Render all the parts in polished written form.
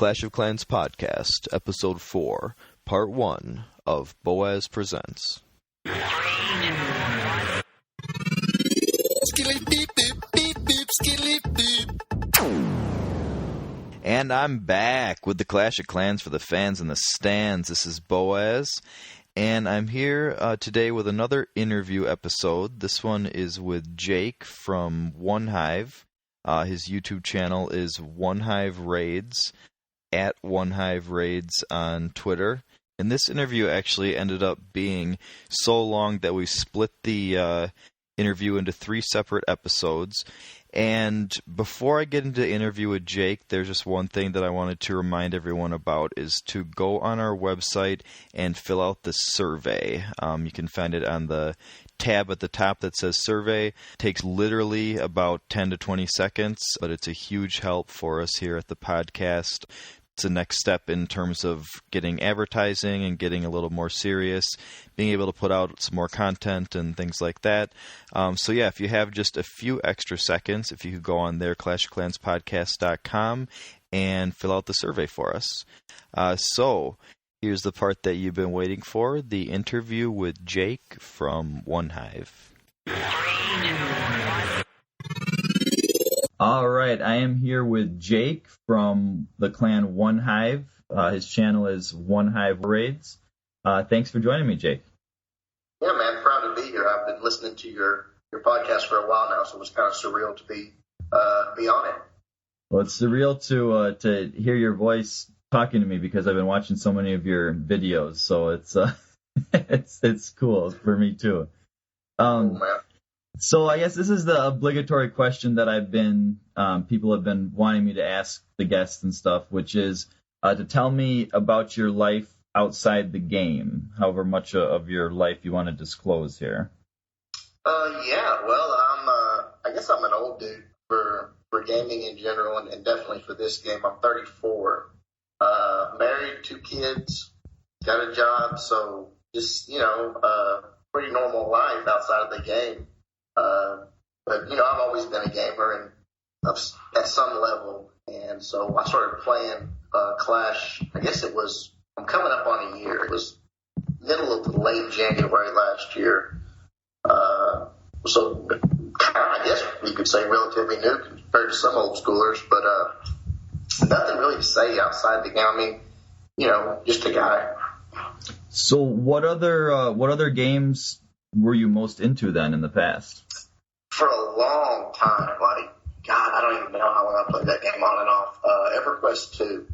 Clash of Clans Podcast, Episode 4, Part 1 of Boaz Presents. And I'm back with the Clash of Clans for the fans in the stands. This is Boaz, and I'm here today with another interview episode. This one is with Jake from OneHive. His YouTube channel is OneHive Raids, at OneHive Raids on Twitter. And this interview actually ended up being so long that we split the interview into 3 separate episodes. And before I get into the interview with Jake, there's just one thing that I wanted to remind everyone about is to go on our website and fill out the survey. You can find it on the tab at the top that says survey. It takes literally about 10 to 20 seconds, but it's a huge help for us here at the podcast. It's the next step in terms of getting advertising and getting a little more serious, being able to put out some more content and things like that. So yeah, if you have just a few extra seconds, if you could go on there, clashofclanspodcast.com, and fill out the survey for us. So here's the part that you've been waiting for, the interview with Jake from OneHive. All right, I am here with Jake from the clan OneHive. His channel is OneHive Raids. Thanks for joining me, Jake. Yeah, man, proud to be here. I've been listening to your podcast for a while now, so it was kind of surreal to be on it. Well, it's surreal to hear your voice talking to me because I've been watching so many of your videos, so it's it's cool for me too. Cool, man. So I guess this is the obligatory question that people have been wanting me to ask the guests and stuff, which is to tell me about your life outside the game, however much of your life you want to disclose here. Yeah, well, I guess I'm an old dude for gaming in general, and definitely for this game. I'm 34, married, 2 kids, got a job, so just, pretty normal life outside of the game. But, I've always been a gamer and at some level. And so I started playing Clash. I guess I'm coming up on a year. It was middle of late January last year. So I guess you could say relatively new compared to some old schoolers, but nothing really to say outside the game. I mean, just a guy. So what other games were you most into then in the past? For a long time, I don't even know how long I played that game on and off. EverQuest 2,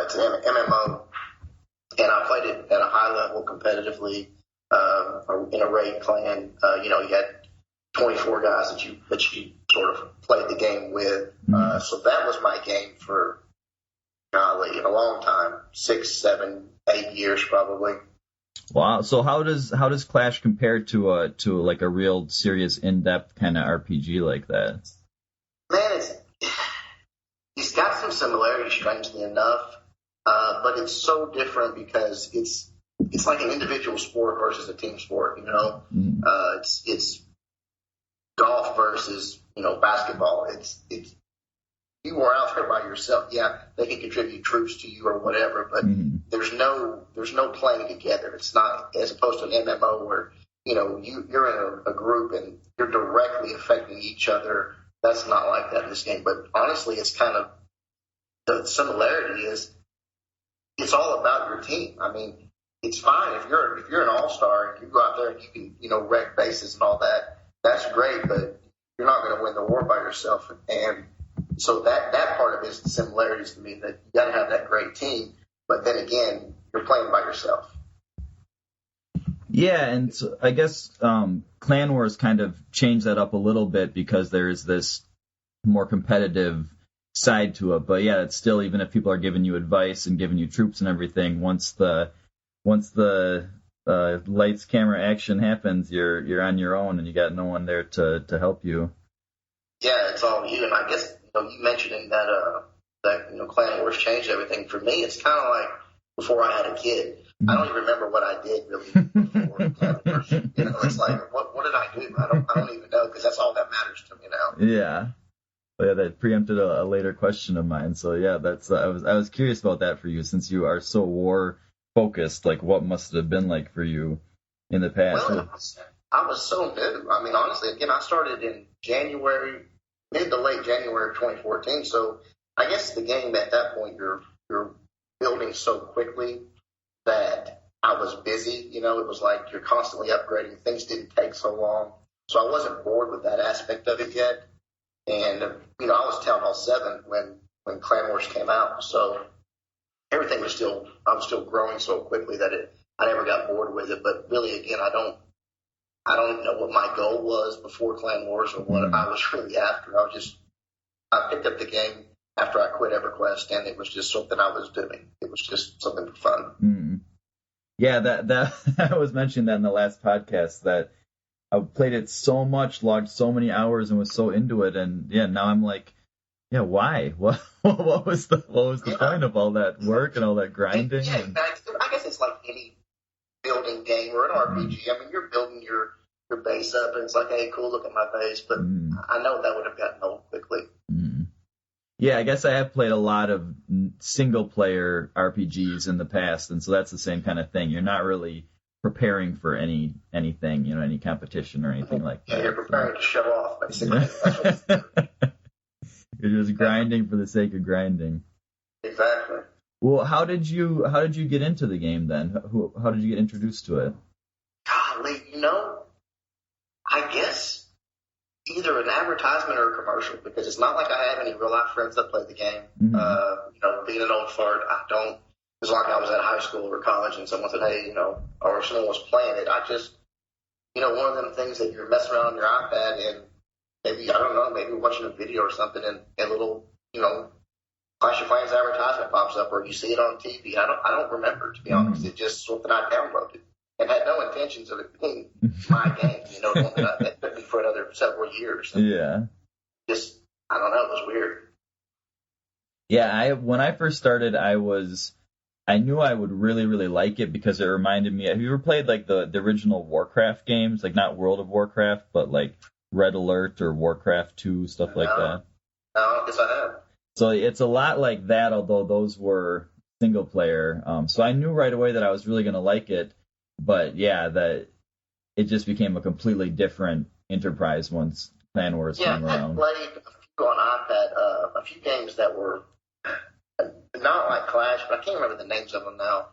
it's an MMO, and I played it at a high level competitively in a raid clan. You had 24 guys that you sort of played the game with. So that was my game for, golly, a long time, 6, 7, 8 years probably. Wow. So how does Clash compare to like a real serious in-depth kind of RPG like that? Man, it's got some similarities, strangely enough, but it's so different because it's like an individual sport versus a team sport. It's golf versus basketball. It's you are out there by yourself. Yeah, they can contribute troops to you or whatever, but there's no playing together. It's not as opposed to an MMO where you're in a group and you're directly affecting each other. That's not like that in this game. But honestly, it's kind of the similarity is it's all about your team. I mean, it's fine if you're an all-star and you go out there and you can wreck bases and all that. That's great, but you're not going to win the war by yourself. And so that part of it is the similarities to me, that you got to have that great team, but then again, you're playing by yourself. Yeah, and so I guess Clan Wars kind of changed that up a little bit because there's this more competitive side to it. But yeah, it's still, even if people are giving you advice and giving you troops and everything, once the lights, camera, action happens, you're on your own and you got no one there to help you. Yeah, it's all you. And I guess you mentioning that Clan Wars changed everything. For me, it's kind of like before I had a kid. I don't even remember what I did really before Clan Wars. It's like what did I do? I don't even know, because that's all that matters to me now. Yeah. Yeah, that preempted a later question of mine. So yeah, that's I was curious about that for you since you are so war focused. Like, what must it have been like for you in the past? Well, I was so new. I mean, honestly, again, I started in January, mid to late January of 2014. So I guess the game at that point you're building so quickly that I was busy. You know, it was like you're constantly upgrading. Things didn't take so long, so I wasn't bored with that aspect of it yet. And you know, I was Town Hall 7 when Clan Wars came out, so everything was still I was still growing so quickly that I never got bored with it. But really, again, I don't even know what my goal was before Clan Wars or what I was really after. I picked up the game after I quit EverQuest, and it was just something I was doing. It was just something for fun. Mm. Yeah, that I was mentioning that in the last podcast that I played it so much, logged so many hours, and was so into it, and yeah, now I'm like, yeah, why? What was the point of all that work and all that grinding? Yeah, I guess it's like any building game or an RPG. I mean, you're building your base up, and it's like, hey, cool, look at my base. But I know that would have gotten old quickly. Yeah, I guess I have played a lot of single-player RPGs in the past, and so that's the same kind of thing. You're not really preparing for anything, you know, any competition or anything like that. Yeah, you're preparing to show off, basically. That's what you're just grinding for the sake of grinding. Exactly. Well, how did you get into the game then? How did you get introduced to it? Golly, you know, I guess either an advertisement or a commercial, because it's not like I have any real life friends that play the game. You know, being an old fart, I don't. It's like I was at high school or college and someone said, hey, you know, or someone was playing it. I just, you know, one of them things that you're messing around on your iPad and maybe, I don't know, maybe watching a video or something and a little, you know, Clash of Clans advertisement pops up or you see it on TV. I don't remember, to be honest. It's just something I downloaded and had no intentions of it being my game, you know, one that took me for another several years. And yeah. Just, I don't know, it was weird. Yeah, when I first started, I knew I would really, really like it because it reminded me. Have you ever played like the original Warcraft games? Like not World of Warcraft, but like Red Alert or Warcraft 2, stuff like that? No, I guess I have. So it's a lot like that, although those were single player. So I knew right away that I was really going to like it. But yeah, that it just became a completely different enterprise once Clan Wars came around. Yeah, I played a few on iPad, a few games that were not like Clash, but I can't remember the names of them now.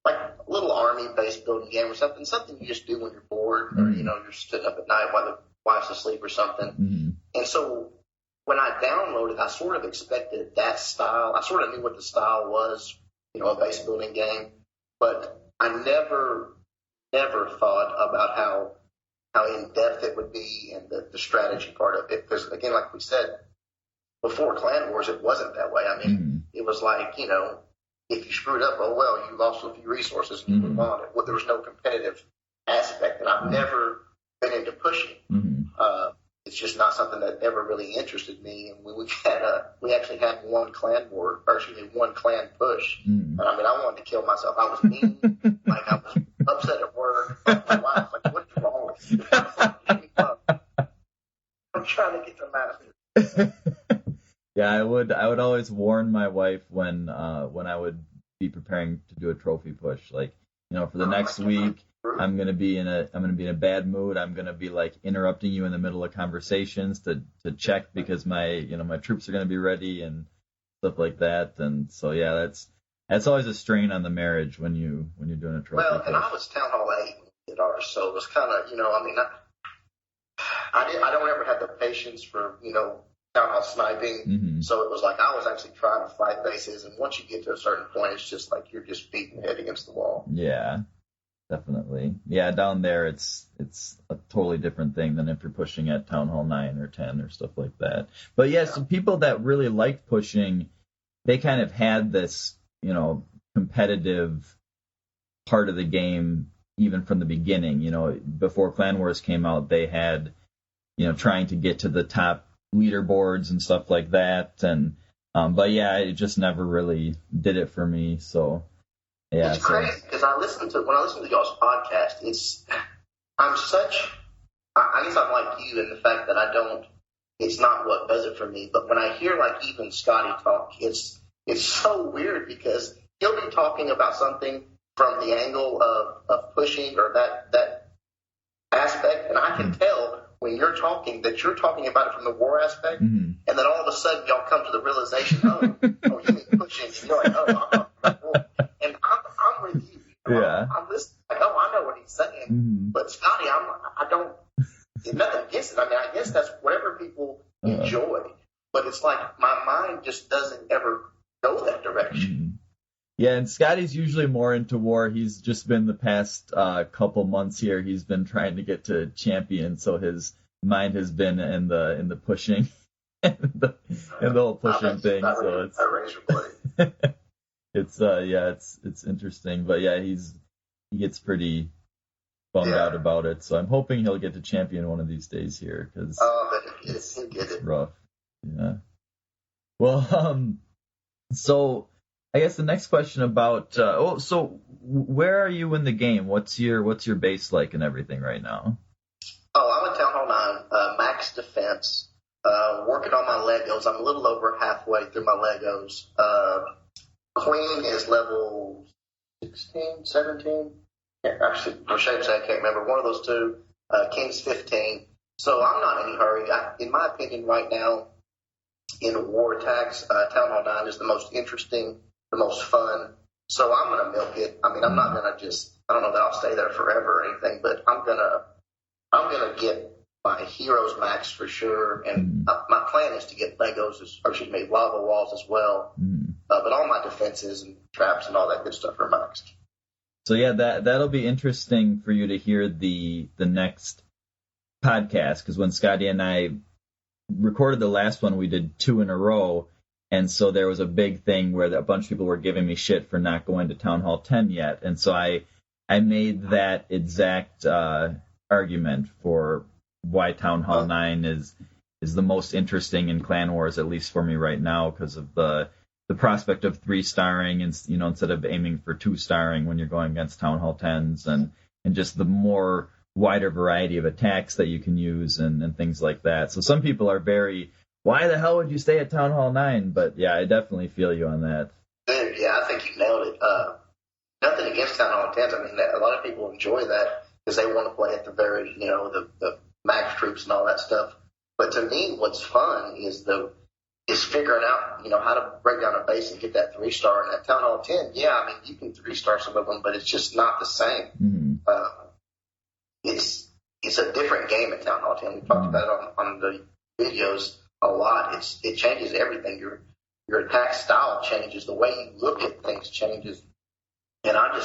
Like a little army-based building game or something you just do when you're bored, or you know, you're sitting up at night while the wife's asleep or something. And so when I downloaded, I sort of expected that style. I sort of knew what the style was, you know, a base building game, but I never thought about how in depth it would be and the strategy part of it. Because again, like we said before Clan Wars, it wasn't that way. I mean, it was like, you know, if you screwed up, oh well, you lost a few resources and you move on. Well, there was no competitive aspect, and I've never been into pushing. It's just not something that ever really interested me. And we actually had one clan war, or excuse me, one clan push. And I mean, I wanted to kill myself. I was mean, like I was upset at work. My wife, like, what's wrong with you? I'm trying to get them out of here. Yeah, I would always warn my wife when I would be preparing to do a trophy push, like, you know, for the next week, I'm gonna be in a bad mood. I'm gonna be like interrupting you in the middle of conversations to check because my troops are gonna be ready and stuff like that. And so yeah, that's always a strain on the marriage when you're doing a trophy push. Well, and I was Town Hall 8 when we did ours, so it was kind of, you know, I mean, I don't ever have the patience for, you know, Town Hall sniping. So it was like I was actually trying to fight bases, and once you get to a certain point, it's just like you're just beating your head against the wall. Yeah, definitely. Yeah, down there it's a totally different thing than if you're pushing at Town Hall 9 or 10 or stuff like that. But yeah, some people that really liked pushing, they kind of had this, you know, competitive part of the game even from the beginning. You know, before Clan Wars came out, they had, you know, trying to get to the top leaderboards and stuff like that, and but yeah, it just never really did it for me. So yeah, it's crazy because when I listen to y'all's podcast, I guess I'm like you in the fact that I don't it's not what does it for me. But when I hear like even Scotty talk, it's so weird because he'll be talking about something from the angle of pushing or that aspect, and I can tell when you're talking that you're talking about it from the war aspect, and then all of a sudden y'all come to the realization, oh, you mean pushing, and you're like, oh, I'm talking about war. And I'm with you. Yeah. I'm listening. Like, oh, I know what he's saying. But Scotty, I don't. There's nothing against it. I mean, I guess that's whatever people enjoy. But it's like my mind just doesn't ever go that direction. Yeah, and Scotty's usually more into war. He's just been the past couple months here. He's been trying to get to champion, so his mind has been in the pushing and the whole pushing thing. So it's interesting. But yeah, he gets pretty bummed out about it. So I'm hoping he'll get to champion one of these days here because it's rough. Yeah. Well, so I guess the next question about so where are you in the game? What's your base like and everything right now? Oh, I'm at Town Hall 9, max defense, working on my Legos. I'm a little over halfway through my Legos. Queen is level 16, 17. Actually, for shape's sake, I can't remember. One of those two. King's 15. So I'm not in any hurry. In my opinion, right now, in war attacks, Town Hall 9 is the most interesting, the most fun. So I'm going to milk it. I mean, I'm not going to I don't know that I'll stay there forever or anything, but I'm going to get my heroes max for sure. And my plan is to get Legos, lava walls as well. But all my defenses and traps and all that good stuff are maxed. So yeah, that'll be interesting for you to hear the next podcast, because when Scotty and I recorded the last one, we did 2 in a row, and so there was a big thing where a bunch of people were giving me shit for not going to Town Hall 10 yet, and so I made that exact argument for why Town Hall 9 is the most interesting in Clan Wars, at least for me right now, because of the prospect of 3-starring and, instead of aiming for 2-starring when you're going against Town Hall 10s, and just the more wider variety of attacks that you can use and things like that. So some people are very, why the hell would you stay at Town Hall 9? But yeah, I definitely feel you on that. Dude, yeah, I think you nailed it. Nothing against Town Hall 10s. I mean, a lot of people enjoy that because they want to play at the very, the max troops and all that stuff. But to me, what's fun is figuring out, how to break down a base and get that 3-star. And at Town Hall 10, yeah, I mean, you can 3-star some of them, but it's just not the same. It's a different game at Town Hall 10. We talked about it on the videos a lot. It changes everything. Your attack style changes. The way you look at things changes. And I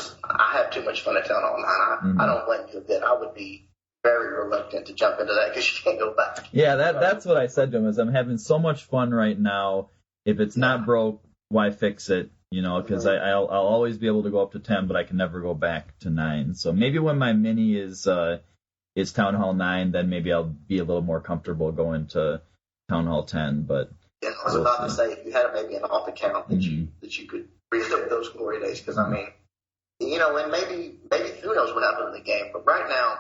have too much fun at Town Hall 9. I don't blame you a bit. I would be very reluctant to jump into that because you can't go back. Yeah, that's what I said to him, is I'm having so much fun right now. If it's not broke, why fix it? Because I'll always be able to go up to 10, but I can never go back to 9. So maybe when my mini is Town Hall 9, then maybe I'll be a little more comfortable going to Town Hall 10. But yeah, I was about to say, if you had maybe an off account that you could relive those glory days, because I mean, and maybe who knows what happened in the game, but right now,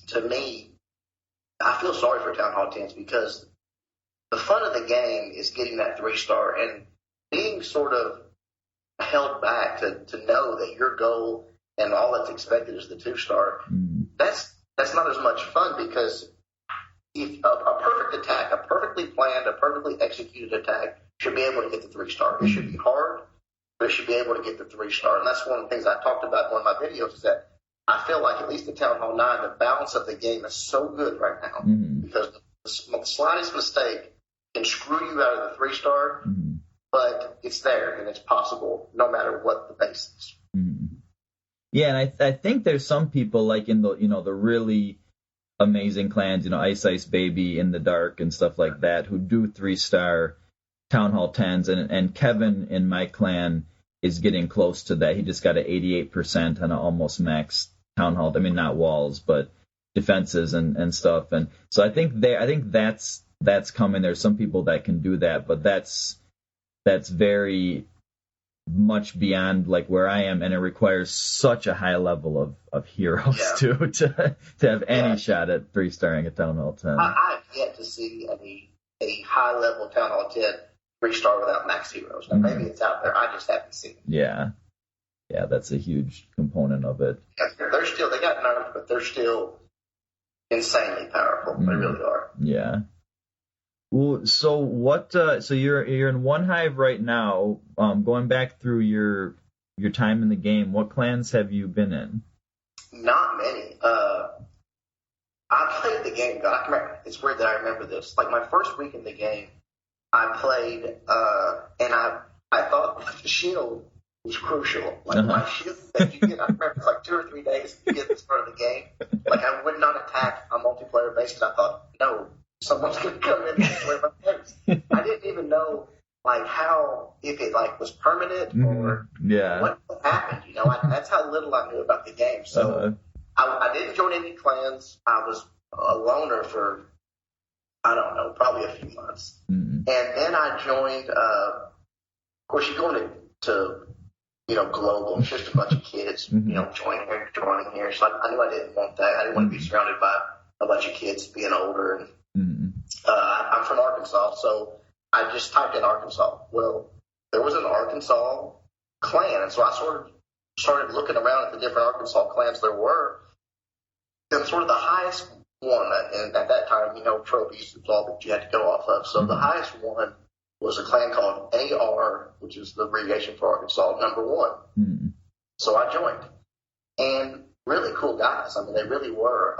to me, I feel sorry for Town Hall 10s because the fun of the game is getting that 3-star and being sort of held back to know that your goal and all that's expected is the 2-star. That's not as much fun because if a perfect attack, a perfectly planned, a perfectly executed attack should be able to get the 3-star. It should be hard, but it should be able to get the 3-star. And that's one of the things I talked about in one of my videos is that I feel like, at least in Town Hall 9, the balance of the game is so good right now because the slightest mistake can screw you out of the 3-star, but it's there and it's possible no matter what the base is. Yeah, and I think there's some people like in the the really amazing clans, Ice Baby, In the Dark, and stuff like that, who do 3-star Town Hall 10s, and Kevin in my clan is getting close to that. He just got an 88% on an almost max Town Hall. I mean, not walls, but defenses and stuff. And so I think that's coming. There's some people that can do that, but that's very much beyond like where I am, and it requires such a high level of heroes to have any shot at 3-starring a Town Hall 10. I've yet to see a high level Town Hall 10 3-star without max heroes. Now, maybe it's out there. I just haven't seen it. Yeah, that's a huge component of it. Yeah, they got nerfed, but they're still insanely powerful. They really are. Yeah. Well, so what? So you're in OneHive right now. Going back through your time in the game, what clans have you been in? Not many. I played the game. God, I remember, it's weird that I remember this. Like my first week in the game, I played, and I thought the shield was crucial. Like my shield that you get, I remember it's like 2 or 3 days you get this part of the game. Like I would not attack on multiplayer basis. I thought, no, someone's gonna come in and destroy my face. I didn't even know like how, if it like was permanent or what happened. You know, that's how little I knew about the game. So I didn't join any clans. I was a loner for, I don't know, probably a few months. And then I joined, of course, you go into global, it's just a bunch of kids, joining here. So I knew I didn't want that. I didn't want to be surrounded by a bunch of kids being older. And I'm from Arkansas, so I just typed in Arkansas. Well, there was an Arkansas clan, and so I sort of started looking around at the different Arkansas clans there were. And sort of the highest one, and at that time, trophies was all that you had to go off of. So the highest one was a clan called AR, which is the abbreviation for Arkansas, #1. So I joined. And really cool guys. I mean, they really were.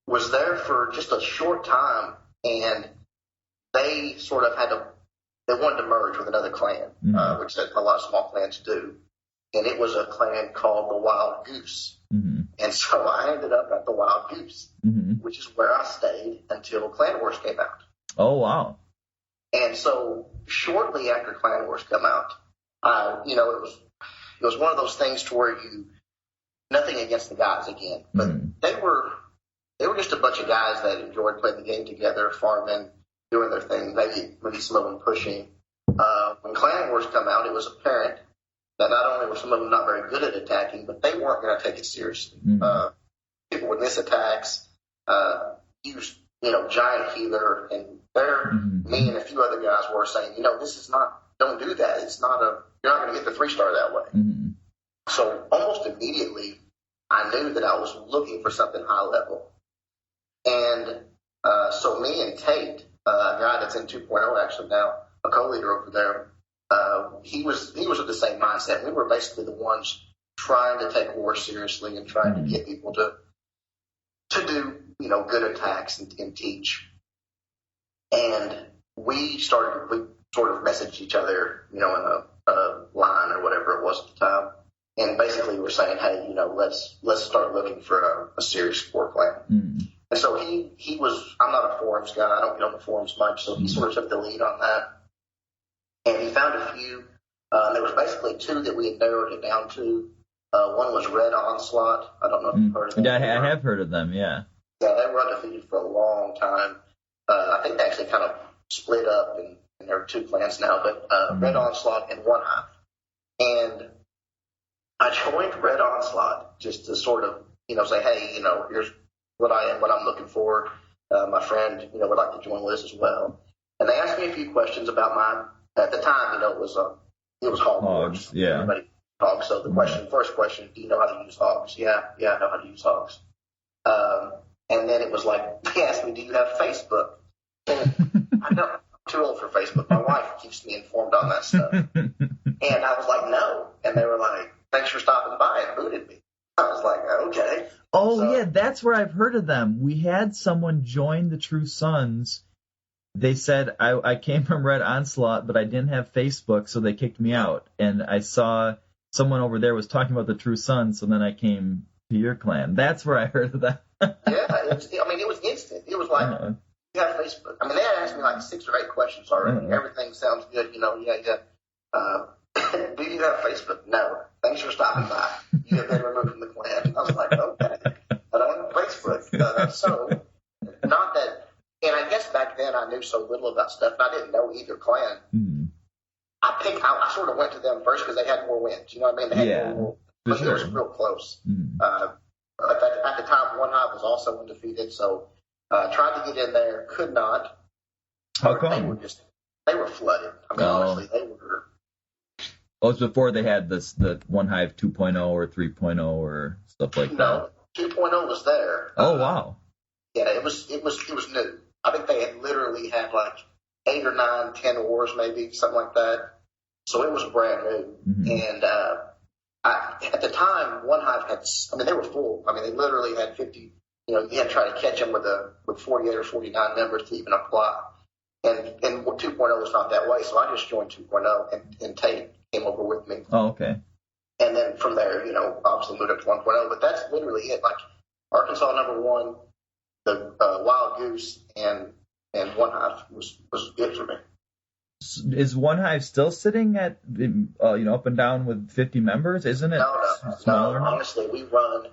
Was there for just a short time, and they sort of they wanted to merge with another clan, which a lot of small clans do. And it was a clan called the Wild Goose. And so I ended up at the Wild Goose, which is where I stayed until Clan Wars came out. Oh, wow. And so shortly after Clan Wars come out, it was one of those things to where nothing against the guys again, but they were just a bunch of guys that enjoyed playing the game together, farming, doing their thing, maybe some of them pushing. When Clan Wars come out, it was apparent that not only were some of them not very good at attacking, but they weren't going to take it seriously. People would miss attacks, use, giant healer, and me and a few other guys were saying, this is not, don't do that. It's not you're not going to get the 3-star that way. So almost immediately, I knew that I was looking for something high level. And so me and Tate, a guy that's in 2.0 actually now, a co-leader over there, he was with the same mindset. We were basically the ones trying to take war seriously and trying to get people to do, good attacks and teach. And we sort of messaged each other, in a line or whatever it was at the time. And basically we were saying, hey, let's start looking for a serious sport clan. And so he was, I'm not a forums guy. I don't get on the forums much. So he sort of took the lead on that. And he found a few. There was basically 2 that we had narrowed it down to. One was Red Onslaught. I don't know if you've heard of them. Yeah, I have heard of them, yeah. Yeah, they were undefeated for a long time. I think they actually kind of split up, and there are 2 clans now, but Red Onslaught and OneHive. And I joined Red Onslaught just to sort of, say, hey, here's what I am, what I'm looking for. My friend, would like to join with us as well. And they asked me a few questions about at the time, it was hog wars. Yeah. Everybody hogs. So the first question, do you know how to use hogs? Yeah, I know how to use hogs. And then it was like, they asked me, do you have Facebook? And I know I'm too old for Facebook. My wife keeps me informed on that stuff. And I was like, no. And they were like, thanks for stopping by, and booted me. I was like, okay. Oh, yeah, that's where I've heard of them. We had someone join the True Sons. They said, I came from Red Onslaught, but I didn't have Facebook, so they kicked me out. And I saw someone over there was talking about the True Sons, so then I came to your clan. That's where I heard of that. Yeah, it was instant. It was like, you have Facebook. I mean, they had asked me like 6 or 8 questions already. Everything sounds good, Do you have Facebook? No. Thanks for stopping by. You have been removed from the clan. I was like, okay. I don't have Facebook. So, not that, and I guess back then I knew so little about stuff, and I didn't know either clan. I sort of went to them first because they had more wins. You know what I mean? They had more, for but sure. it was real close. Mm. At the time, OneHive was also undefeated, so tried to get in there, could not. How come? They were flooded. I mean, honestly, they were. Oh, it was before they had the OneHive 2.0 or 3.0 or stuff like that. No, 2.0 was there. Oh wow. Yeah, it was new. I think they had literally had like 8 or 9, 10 wars, maybe something like that. So it was brand new. Mm-hmm. And at the time, OneHive had. I mean, they were full. I mean, they literally had 50. You know, you had to try to catch them with 48 or 49 members to even apply. And 2.0 was not that way, so I just joined 2.0, and Tate came over with me. Oh, okay. And then from there, you know, obviously moved up to 1.0, but that's literally it. Like Arkansas #1, the Wild Goose, and OneHive was good for me. Is OneHive still sitting at up and down with 50 members? Isn't it? No. Honestly, we run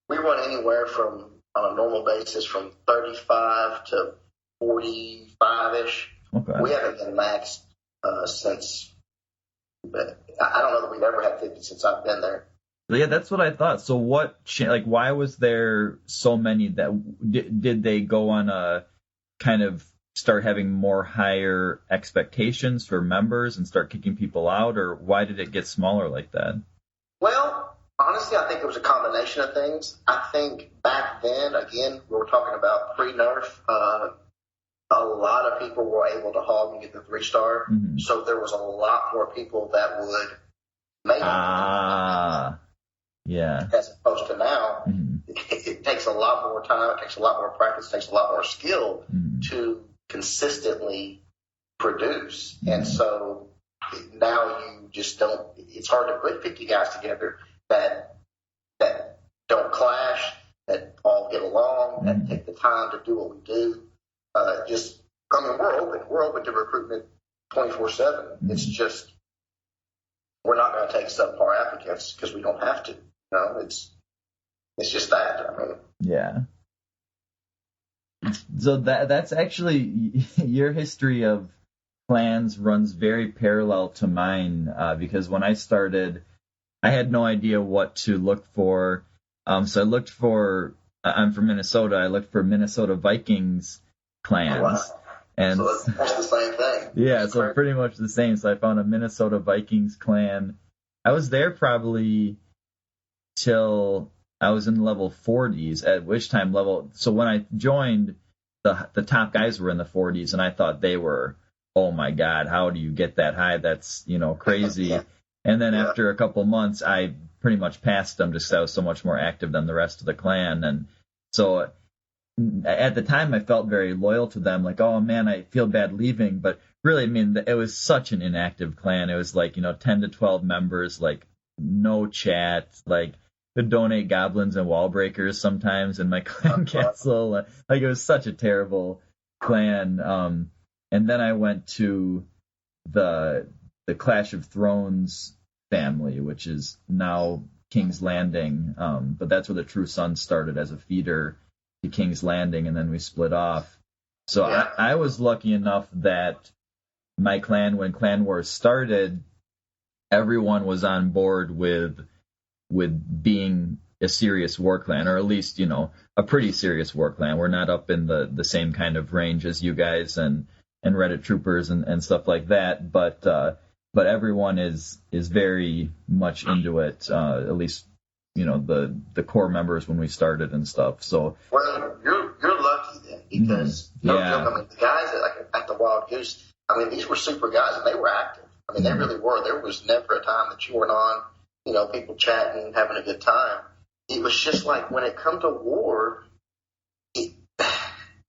anywhere from on a normal basis from 35 to 45-ish. Okay. We haven't been maxed since. But I don't know that we've ever had 50 since I've been there. Yeah, that's what I thought. So why was there so many that did they go on a kind of start having more higher expectations for members and start kicking people out, or why did it get smaller like that? Well, honestly, I think it was a combination of things. I think back then, again, we were talking about pre-nerf, a lot of people were able to hog and get the 3-star. Mm-hmm. So there was a lot more people that would make it. Yeah. As opposed to now, mm-hmm. it takes a lot more time, it takes a lot more practice, it takes a lot more skill mm-hmm. to consistently produce. Mm-hmm. And so now you just don't, it's hard to put 50 guys together that don't clash, that all get along, mm-hmm. that take the time to do what we do. We're open to recruitment 24/7. Mm-hmm. It's just, we're not going to take subpar applicants because we don't have to. You know, it's just that. I mean, yeah. So that's actually your history of clans runs very parallel to mine because when I started, I had no idea what to look for. So I looked for. I'm from Minnesota. I looked for Minnesota Vikings clans. Oh, wow. And so that's the same thing. Yeah, so pretty much the same. So I found a Minnesota Vikings clan. I was there probably till I was in level 40s, at which time so when I joined, the top guys were in the 40s, and I thought they were, oh my God, how do you get that high? That's, crazy. And then after a couple months, I pretty much passed them just because I was so much more active than the rest of the clan. And so at the time, I felt very loyal to them, like, oh man, I feel bad leaving. But really, I mean, it was such an inactive clan. It was like, 10 to 12 members, like no chat, like could donate goblins and wall breakers sometimes in my clan castle. Like it was such a terrible clan. And then I went to the Clash of Thrones family, which is now King's Landing. But that's where the True Sons started as a feeder to King's Landing, and then we split off. So I was lucky enough that my clan, when Clan Wars started, everyone was on board with being a serious war clan, or at least, a pretty serious war clan. We're not up in the same kind of range as you guys and Reddit troopers and stuff like that, but everyone is very much into it, at least the core members when we started and stuff. So you're lucky then, because joke, I mean, the guys at the Wild Goose, I mean, these were super guys and they were active. I mean, they really were. There was never a time that you weren't on, people chatting, having a good time. It was just like when it come to war,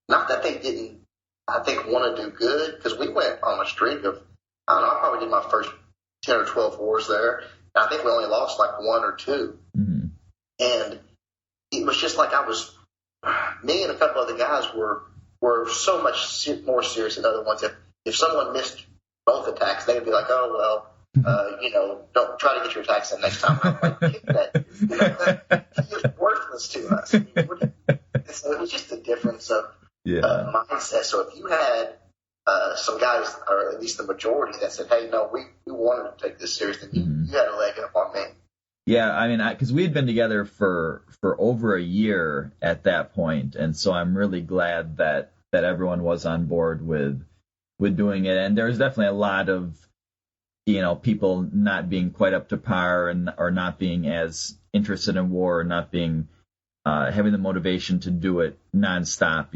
not that they didn't, I think, want to do good, because we went on a streak of, I don't know, I probably did my first 10 or 12 wars there. And I think we only lost like 1 or 2. Mm-hmm. And it was just like me and a couple other guys were so much more serious than other ones. If someone missed both attacks, they'd be like, oh, well, don't try to get your attacks in next time. I'm like, that was worthless to us. So it was just a difference of mindset. So if you had some guys, or at least the majority, that said, hey, no, we wanted to take this serious, and you had a leg up on me. Yeah, I mean, because we had been together for over a year at that point, and so I'm really glad that everyone was on board with doing it. And there's definitely a lot of, people not being quite up to par or not being as interested in war, or not being having the motivation to do it nonstop,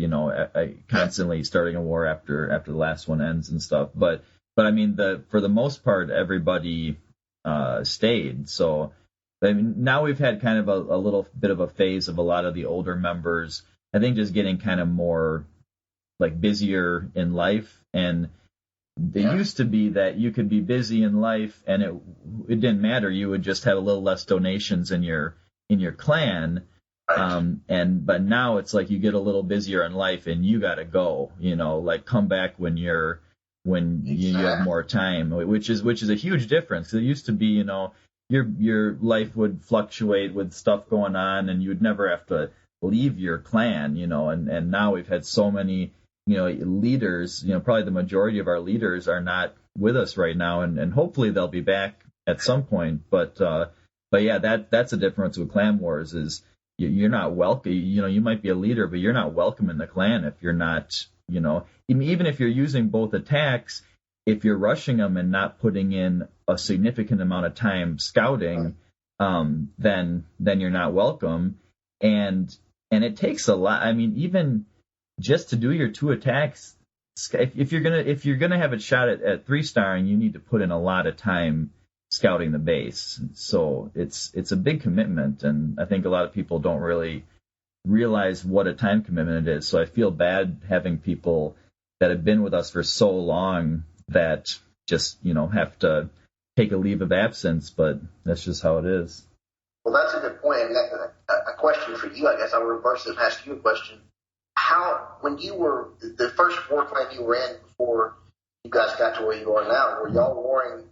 constantly starting a war after the last one ends and stuff. But I mean, for the most part, everybody stayed. So I mean, now we've had kind of a little bit of a phase of a lot of the older members, I think, just getting kind of more like busier in life. And it used to be that you could be busy in life and it didn't matter. You would just have a little less donations in your clan. But now it's like you get a little busier in life and you got to go, like come back when you have more time, which is a huge difference. 'Cause it used to be, your life would fluctuate with stuff going on and you would never have to leave your clan, and now we've had so many, leaders, probably the majority of our leaders are not with us right now, and hopefully they'll be back at some point. But yeah, that's the difference with clan wars is you're not welcome. You might be a leader, but you're not welcome in the clan if you're not, even if you're using both attacks, if you're rushing them and not putting in a significant amount of time scouting, then you're not welcome. And it takes a lot. I mean, even just to do your 2 attacks, if you're gonna have it shot at 3-starring, you need to put in a lot of time scouting the base. So it's a big commitment, and I think a lot of people don't really realize what a time commitment it is. So I feel bad having people that have been with us for so long that just, have to take a leave of absence, but that's just how it is. Well, that's a good point. And a question for you, I guess I'll reverse it and ask you a question. When you were the first war clan you were in before you guys got to where you are now, were y'all warring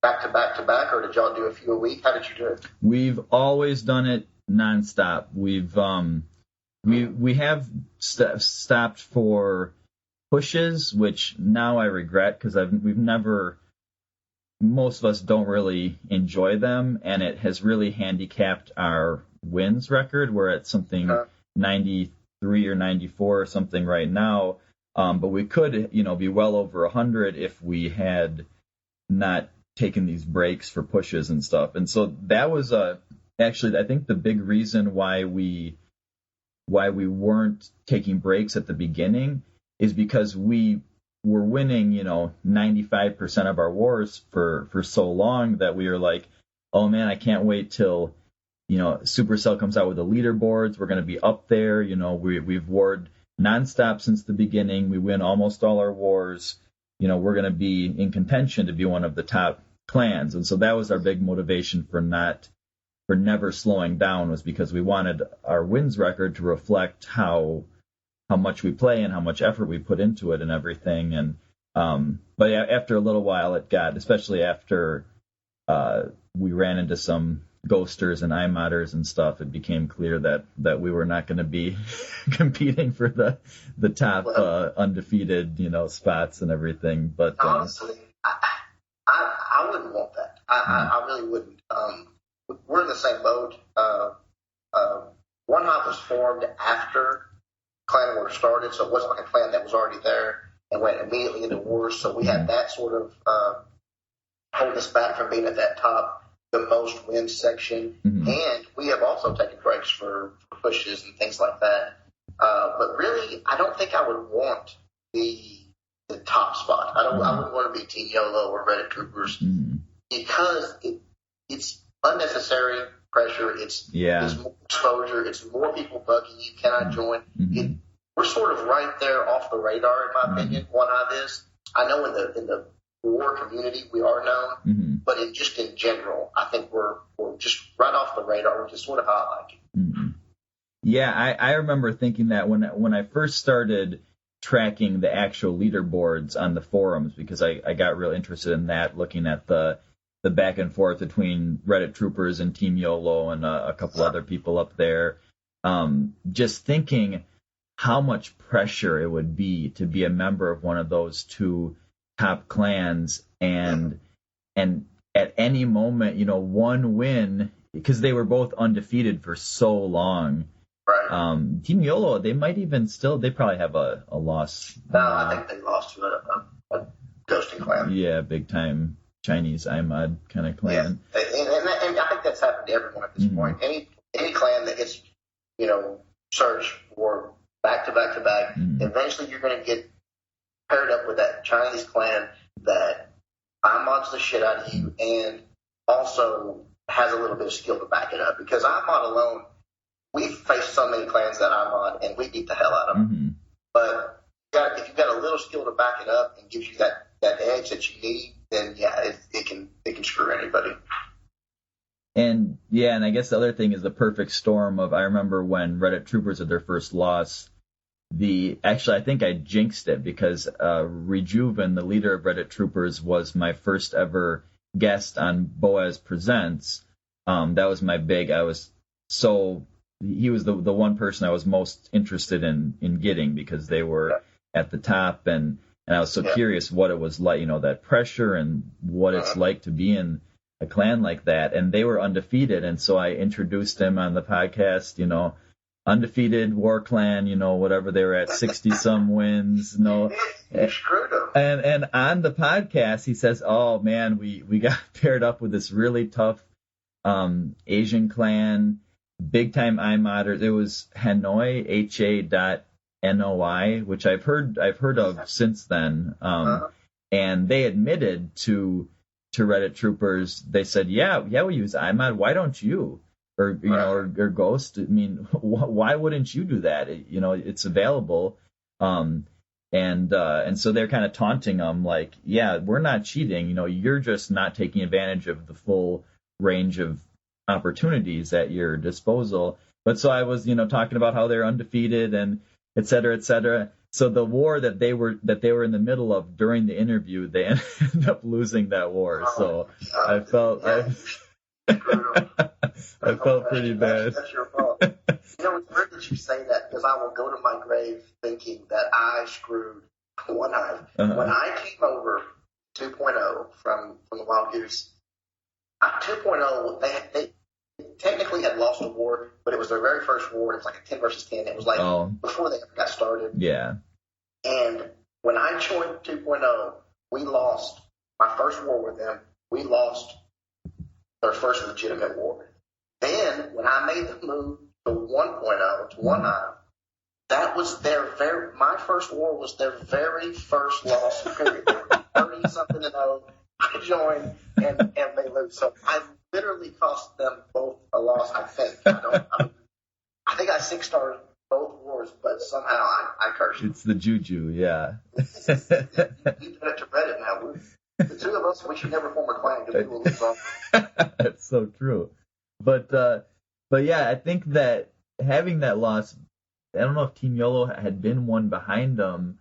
back to back to back, or did y'all do a few a week? How did you do it? We've always done it nonstop. We've we have stopped for pushes, which now I regret because most of us don't really enjoy them, and it has really handicapped our wins record. We're at something 93 or 94 or something right now, but we could, be well over 100 if we had not taken these breaks for pushes and stuff. And so that was actually, I think, the big reason why we weren't taking breaks at the beginning is because we were winning, 95% of our wars for so long that we were like, oh man, I can't wait till, Supercell comes out with the leaderboards. We're going to be up there. We've warred nonstop since the beginning. We win almost all our wars. We're going to be in contention to be one of the top clans. And so that was our big motivation for never slowing down, was because we wanted our wins record to reflect how much we play and how much effort we put into it and everything. And but after a little while, it got, especially after we ran into some ghosters and iModders and stuff, it became clear that we were not going to be competing for the top undefeated spots and everything. But honestly, I wouldn't want that. I really wouldn't. We're in the same boat. OneHive was formed after Clan War started, so it wasn't like a clan that was already there and went immediately into wars. So we had that sort of hold us back from being at that top, the most wins section. And we have also taken breaks for pushes and things like that. But really, I don't think I would want the top spot. I wouldn't want to be Team YOLO or Reddit Troopers because it's unnecessary pressure. It's more exposure. It's more people bugging you. Can I join? We're sort of right there off the radar, in my opinion. OneHive is. I know in the war community we are known, but in general, I think we're just right off the radar, which is sort of how I like it. Yeah, I remember thinking that when I first started tracking the actual leaderboards on the forums, because I got real interested in that, looking at the back and forth between Reddit Troopers and Team YOLO and a couple other people up there, just thinking how much pressure it would be to be a member of one of those two top clans, and at any moment, one win, because they were both undefeated for so long. Right. Team YOLO, they might even they probably have a loss. No, I think they lost to a ghosting clan. Yeah, big time Chinese IMOD kind of clan. Yeah. And I think that's happened to everyone at this point. Any clan that gets, searched for back to back to back, eventually you're going to get paired up with that Chinese clan that IMODs the shit out of you and also has a little bit of skill to back it up. Because IMOD alone, we've faced so many clans that IMOD and we beat the hell out of them. But if you've got a little skill to back it up and gives you that edge that you need, then yeah, it can screw anybody. And yeah, and I guess the other thing is the perfect storm of, I remember when Reddit Troopers had their first loss, actually I think I jinxed it because Rejuven, the leader of Reddit Troopers, was my first ever guest on Boaz Presents. That was my he was the one person I was most interested in getting, because they were at the top, and I was so curious what it was like, that pressure and what it's like to be in a clan like that. And they were undefeated, and so I introduced him on the podcast, undefeated war clan, whatever, they were at 60-some wins. You screwed him. And on the podcast, he says, oh, man, we got paired up with this really tough Asian clan, big-time iModders. It was Hanoi, HA.NOI, which I've heard of since then. And they admitted to Reddit Troopers, they said, yeah, we use iMod. Why don't you? Or or Ghost. I mean, why wouldn't you do that? It's available. And so they're kind of taunting them, like, yeah, we're not cheating. You're just not taking advantage of the full range of opportunities at your disposal. But so I was, talking about how they're undefeated and et cetera, et cetera. So the war that they were in the middle of during the interview, they ended up losing that war. So I felt I felt pretty bad. That's your fault. It's weird that you say that, because I will go to my grave thinking that I screwed OneHive. When I came over 2.0 from the Wild Goose, 2.0, they technically had lost a war, but it was their very first war. It was like a 10 versus 10. It was like before they ever got started. Yeah. And when I joined 2.0, we lost my first war with them. We lost their first legitimate war. Then, when I made the move to 1.0, to OneHive, that was my first war was their very first loss, period. They were 30-something-0. I joined, and they lose. So I literally cost them both a loss, I think. I think I 6-starred both wars, but somehow I cursed. It's the juju, yeah. You did it to Reddit now. The two of us, we should never form a clan because we will lose all. That's so true. But yeah, I think that having that loss, I don't know if Team YOLO had been one behind them,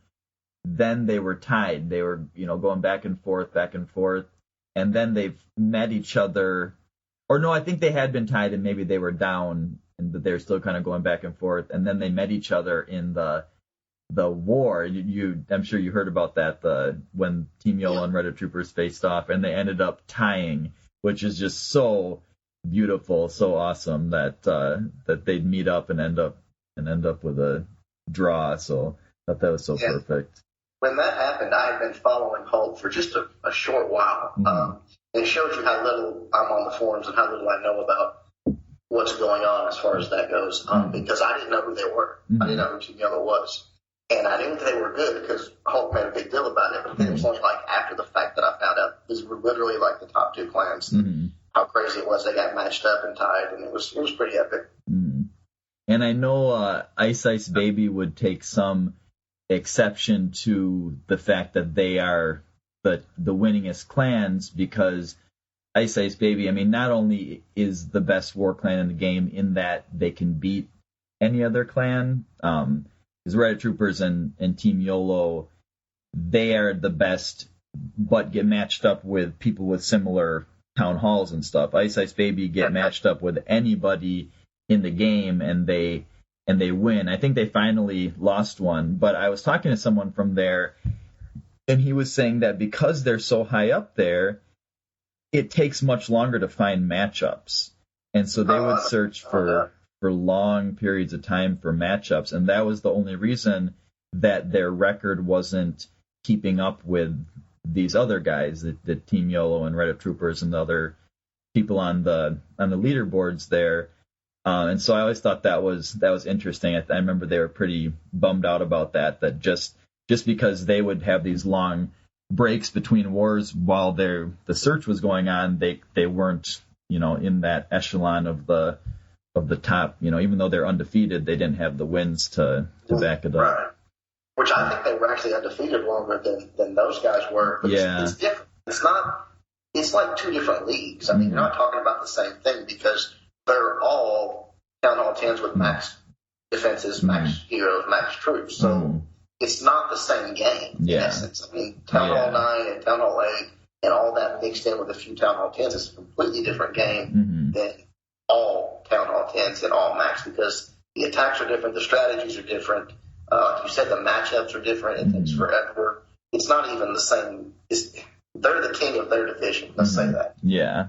then they were tied. They were, going back and forth, and then they've met each other. Or no, I think they had been tied and maybe they were down, and they're still kind of going back and forth. And then they met each other in the war. I'm sure you heard about that, when Team YOLO and Reddit Troopers faced off, and they ended up tying, which is just so beautiful, so awesome that they'd meet up and end up with a draw. So I thought that was so perfect. When that happened, I had been following Hulk for just a short while. And it shows you how little I'm on the forums and how little I know about what's going on as far as that goes. Because I didn't know who they were. I didn't know who Team YOLO was. And I knew they were good because Hulk made a big deal about it. But then it was only like after the fact that I found out these were literally like the top two clans. How crazy it was. They got matched up and tied, and it was pretty epic. And I know Ice Baby would take some exception to the fact that they are the winningest clans, because Ice Baby, I mean, not only is the best war clan in the game in that they can beat any other clan, because Reddit Troopers and Team YOLO, they are the best, but get matched up with people with similar town halls and stuff. Ice Baby get matched up with anybody in the game, and they and they win. I think they finally lost one, but I was talking to someone from there, and he was saying that because they're so high up there, it takes much longer to find matchups. And so they would search for long periods of time for matchups, and that was the only reason that their record wasn't keeping up with these other guys, the Team YOLO and Reddit Troopers and the other people on the leaderboards there. And so I always thought that was interesting. I remember they were pretty bummed out about that just because they would have these long breaks between wars while the search was going on, they weren't, in that echelon of the top, even though they're undefeated, they didn't have the wins to back it up. Right. Which I think they were actually undefeated longer than those guys were. But yeah. It's different. It's like two different leagues. I mean, you're not talking about the same thing because they're all Town Hall 10s with max defenses, max heroes, max troops. So it's not the same game in essence. I mean, Town Hall 9 and Town Hall 8 and all that mixed in with a few Town Hall 10s is a completely different game than all Town Hall 10s and all max, because the attacks are different, the strategies are different. Like you said, the matchups are different. It takes forever. It's not even the same. They're the king of their division. Let's say that. Yeah,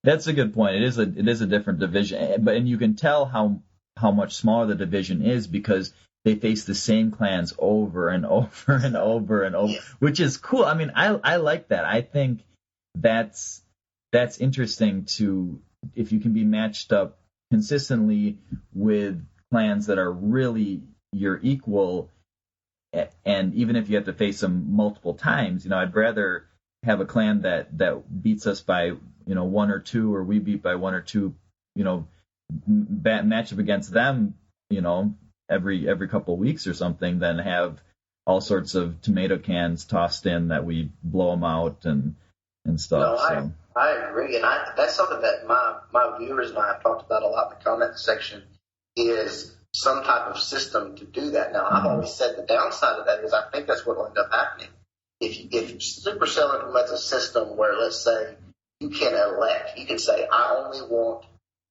that's a good point. It is a different division, and you can tell how much smaller the division is because they face the same clans over and over and over and over, which is cool. I mean, I like that. I think that's interesting if you can be matched up consistently with clans that are really your equal, and even if you have to face them multiple times, I'd rather have a clan that beats us by 1 or 2, or we beat by 1 or 2, match up against them, every couple of weeks or something, than have all sorts of tomato cans tossed in that we blow them out and stuff. No, I agree, and that's something that my viewers and I have talked about a lot in the comment section, is some type of system to do that. Now, I've always said the downside of that is I think that's what will end up happening. If Supercell implements a system where, let's say, you can elect, you can say, I only want,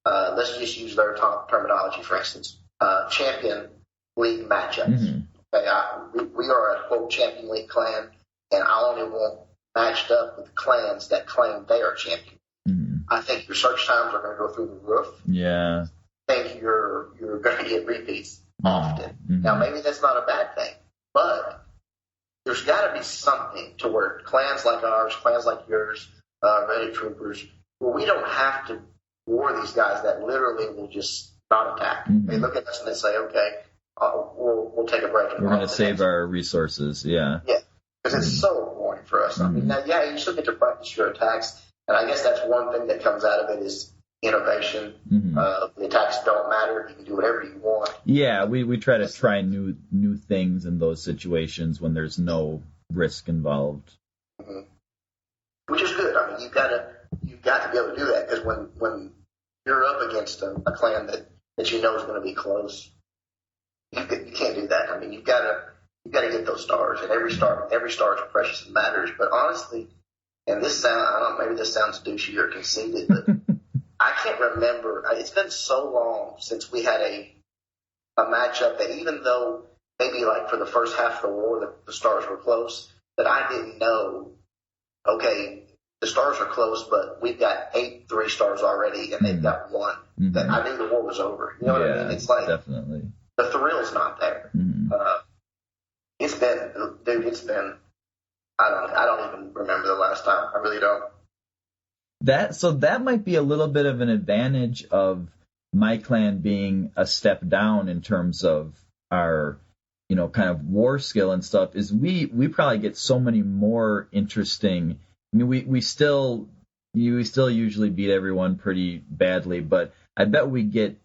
let's just use their terminology, for instance, champion league matchups. Okay, we are a, quote, champion league clan, and I only want matched up with clans that claim they are champion. I think your search times are going to go through the roof. Yeah. Think you're going to get repeats often. Now, maybe that's not a bad thing, but there's got to be something to where clans like ours, clans like yours, Reddit Troopers, where we don't have to war these guys that literally will just not attack. They look at us and they say, okay, we'll take a break. We're going to save our resources, yeah. Yeah, because it's so boring for us. I mean, now, you still get to practice your attacks, and I guess that's one thing that comes out of it is innovation. The attacks don't matter. You can do whatever you want. Yeah, we try to try new things in those situations when there's no risk involved. Which is good. I mean, you've got to be able to do that, because when you're up against a clan that you know is going to be close, you can't do that. I mean, you've got to get those stars, and every star is precious and matters. But honestly, and maybe this sounds douchey or conceited, but I can't remember. It's been so long since we had a matchup that, even though maybe like for the first half of the war the stars were close, that I didn't know, okay, the stars are close, but we've got 8 3-stars already, and they've got 1. That I knew the war was over. You know what I mean? It's like, definitely, the thrill's not there. It's been, I don't even remember the last time. I really don't. That might be a little bit of an advantage of my clan being a step down in terms of our, kind of war skill and stuff, is we probably get so many more interesting. I mean, we still usually beat everyone pretty badly, but I bet we get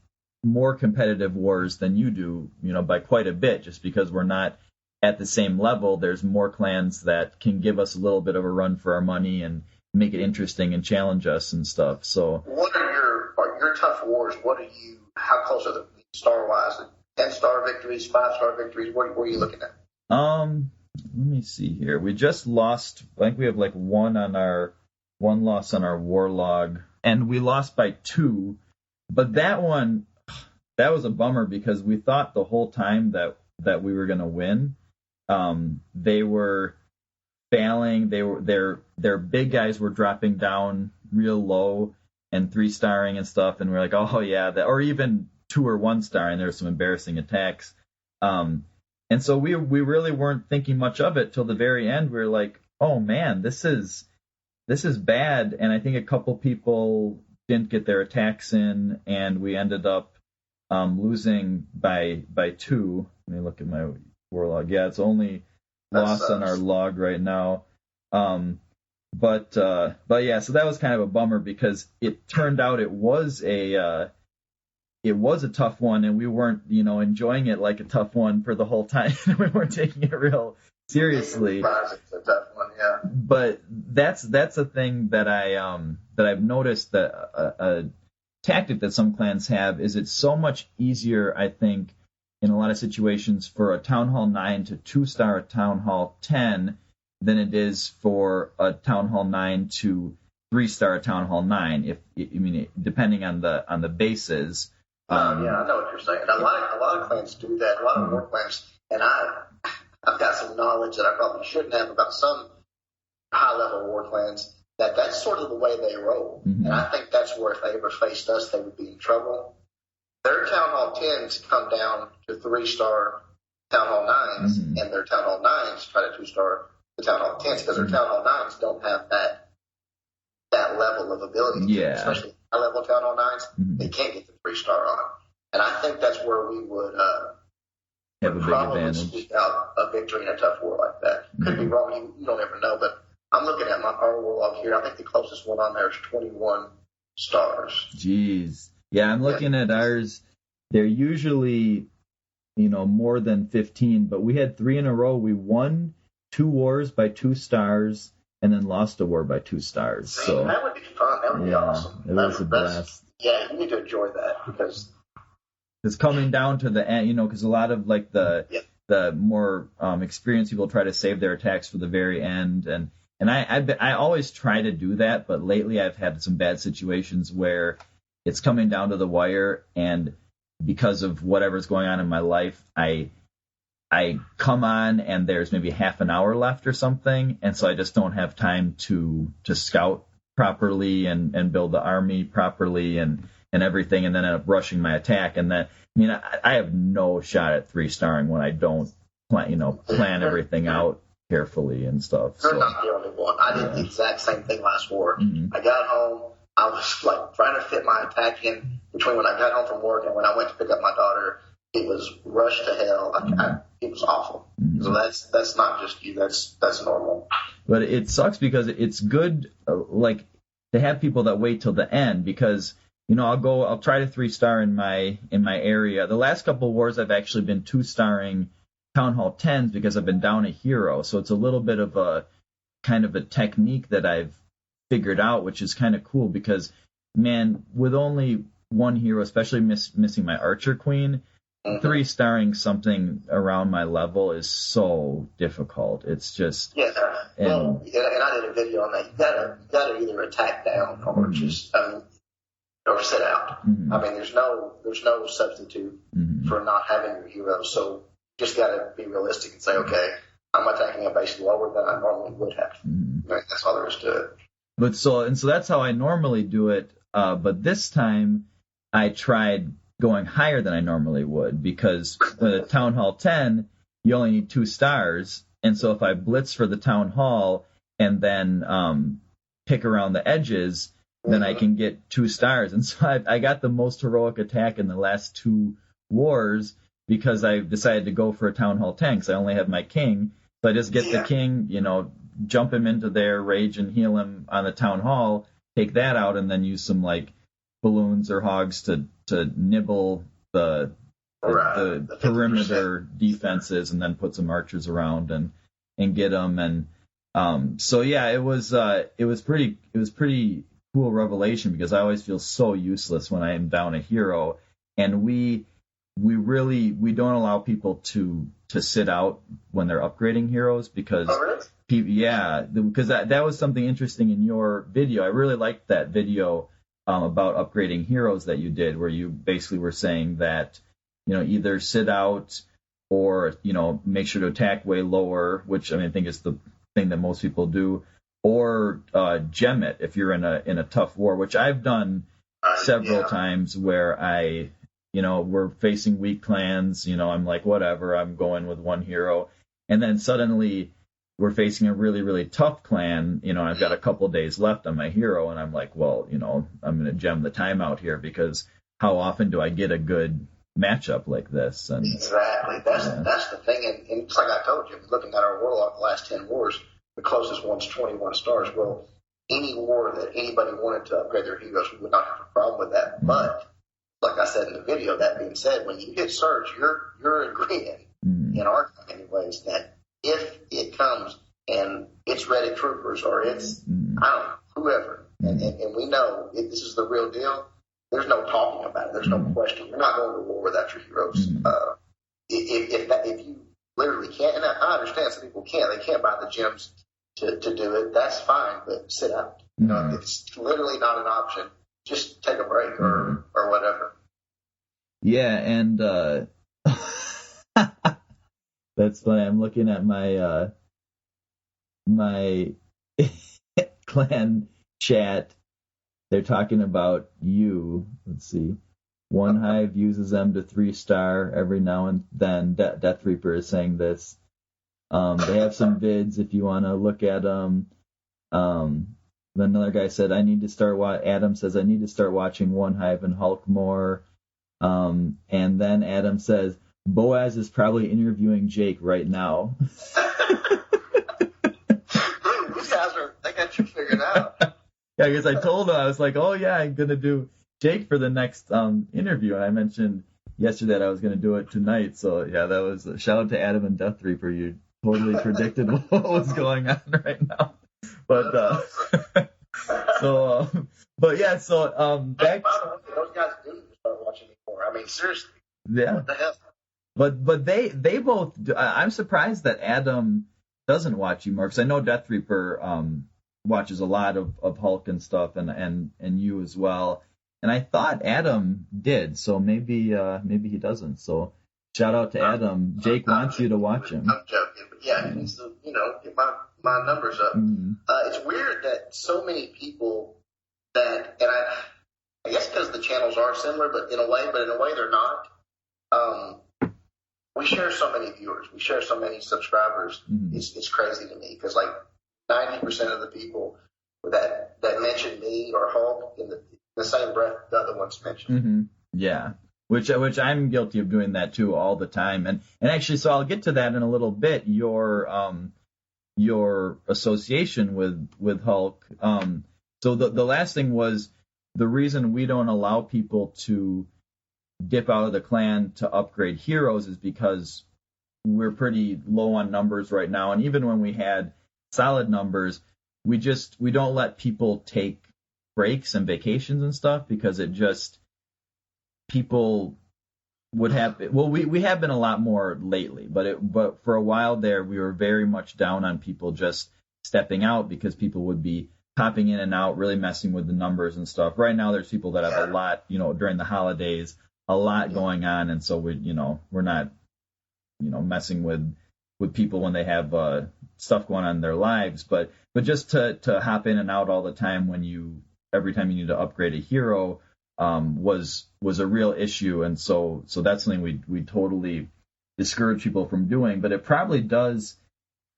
more competitive wars than you do, by quite a bit, just because we're not at the same level. There's more clans that can give us a little bit of a run for our money and make it interesting and challenge us and stuff. So, what are your tough wars? How close are the star-wise? 10-star victories, 5-star victories? What are you looking at? Let me see here. We just lost. I think we have like one loss on our war log, and we lost by 2. But that one that was a bummer because we thought the whole time that we were going to win. They were failing. Their big guys were dropping down real low and 3-starring and stuff, and we're like, oh yeah, or even 2 or 1-star, and there were some embarrassing attacks. And so we really weren't thinking much of it till the very end. We were like, oh man, this is bad. And I think a couple people didn't get their attacks in, and we ended up losing by 2. Let me look at my war log. Yeah, it's only lost on our log right now. But yeah, so that was kind of a bummer because it turned out it was a tough one, and we weren't, enjoying it like a tough one for the whole time. We weren't taking it real seriously. It's a tough one, yeah. But that's a thing that I've noticed that a tactic that some clans have is it's so much easier, I think, in a lot of situations for a Town Hall 9 to 2-star a Town Hall 10 than it is for a Town Hall 9 to 3-star a Town Hall 9. Depending on the bases. Yeah, I know what you're saying. A lot of clans do that. A lot of war clans, and I've got some knowledge that I probably shouldn't have about some high-level war clans. That's sort of the way they roll, and I think that's where if they ever faced us, they would be in trouble. Their Town Hall 10s come down to 3-star Town Hall 9s, and their Town Hall 9s try to 2-star the Town Hall 10s because their Town Hall 9s don't have that level of ability, especially high-level Town Hall 9s. They can't get the 3-star on them. And I think that's where we would have a big advantage. Squeak out a victory in a tough war like that. Could be wrong. You don't ever know, but I'm looking at our war log here. I think the closest one on there is 21 stars. Jeez. Yeah, I'm looking at ours. They're usually, more than 15, but we had 3 in a row. We won 2 wars by 2 stars and then lost a war by 2 stars. So that would be fun. That would be awesome. It was a blast. Yeah, you need to enjoy that because it's coming down to the end, because a lot of like the more experienced people try to save their attacks for the very end, and I always try to do that, but lately I've had some bad situations where it's coming down to the wire, and because of whatever's going on in my life, I come on and there's maybe half an hour left or something, and so I just don't have time to scout properly and build the army properly and everything, and then end up rushing my attack. And then, I have no shot at 3-starring when I don't plan everything out carefully and stuff. You're not the only one. I did the exact same thing last war. I got home. I was like trying to fit my attack in between when I got home from work and when I went to pick up my daughter. It was rushed to hell. It was awful. So that's not just you. That's normal. But it sucks because it's good, to have people that wait till the end because I'll try to 3-star in my area. The last couple of wars I've actually been 2-starring Town Hall 10s because I've been down a hero. So it's a little bit of a kind of a technique that I've figured out, which is kind of cool because, man, with only one hero, especially missing my Archer Queen, 3-starring something around my level is so difficult. It's just and I did a video on that. You gotta either attack down or just or sit out. There's no substitute for not having your hero. So you just gotta be realistic and say, okay, I'm attacking a base lower than I normally would have. That's all there is to it. But so that's how I normally do it. But this time I tried going higher than I normally would because with a Town Hall 10, you only need 2 stars. And so if I blitz for the Town Hall and then pick around the edges, then I can get 2 stars. And so I got the most heroic attack in the last 2 wars because I decided to go for a Town Hall 10 because I only have my king. So I just get the king, jump him into there, rage and heal him on the Town Hall, take that out, and then use some balloons or hogs to nibble the perimeter defenses, and then put some archers around and get them. And so yeah, it was pretty cool revelation because I always feel so useless when I am down a hero, and we don't allow people to sit out when they're upgrading heroes because because that was something interesting in your video. I really liked that video about upgrading heroes that you did, where you basically were saying that, either sit out or, make sure to attack way lower, which I think is the thing that most people do, or gem it if you're in a tough war, which I've done several times where we're facing weak clans, I'm like, whatever, I'm going with one hero. And then suddenly we're facing a really, really tough clan, I've got a couple days left on my hero, and I'm like, well, I'm going to gem the timeout here, because how often do I get a good matchup like this? And exactly. That's the thing. And it's like I told you, looking at our warlock the last 10 wars, the closest one's 21 stars. Well, any war that anybody wanted to upgrade their heroes, we would not have a problem with that. Mm-hmm. But like I said in the video, that being said, when you hit surge, you're agreeing, in our time anyways, that if it comes and it's Reddit troopers or it's, I don't know, whoever, and we know if this is the real deal, there's no talking about it. There's no question. You're not going to war without your heroes. If you literally can't, and I understand some people can't, they can't buy the gems to do it, that's fine, but sit out. It's literally not an option. Just take a break or whatever. Yeah, and that's funny. I'm looking at my my clan chat. They're talking about you. Let's see. OneHive uses them to 3-star every now and then. Death Reaper is saying this. They have some vids if you want to look at them. Another guy said, Adam says, I need to start watching OneHive and Hulk more. And then Adam says, Boaz is probably interviewing Jake right now. These guys they got you figured out. Yeah, because I told him, I was like, oh yeah, I'm going to do Jake for the next interview. And I mentioned yesterday that I was going to do it tonight. So yeah, that was a shout out to Adam and Death Reaper. You totally predicted what was going on right now. But back. Those guys do start watching anymore. I mean, seriously. Yeah. What the hell? But they both. I'm surprised that Adam doesn't watch you more, because I know Death Reaper watches a lot of Hulk and stuff, and you as well. And I thought Adam did, so maybe he doesn't. So shout out to Adam. Jake wants you to watch him. I'm joking, but yeah, he needs to get my numbers up. Mm-hmm. It's weird that so many people and I guess because the channels are similar, but in a way they're not. We share so many viewers, we share so many subscribers. Mm-hmm. It's crazy to me, because like 90% of the people that mention me or Hulk in the same breath the other ones mention. Mm-hmm. Yeah. Which I'm guilty of doing that too all the time. And actually, so I'll get to that in a little bit. Your association with Hulk. So the last thing was, the reason we don't allow people to dip out of the clan to upgrade heroes is because we're pretty low on numbers right now. And even when we had solid numbers, we don't let people take breaks and vacations and stuff, because people would have, we have been a lot more lately, but for a while there, we were very much down on people just stepping out, because people would be popping in and out, really messing with the numbers and stuff. Right now, there's people that have a lot, during the holidays, a lot going on, and so we're not, messing with people when they have stuff going on in their lives, but just to hop in and out all the time every time you need to upgrade a hero, was a real issue, and so that's something we totally discourage people from doing. But it probably does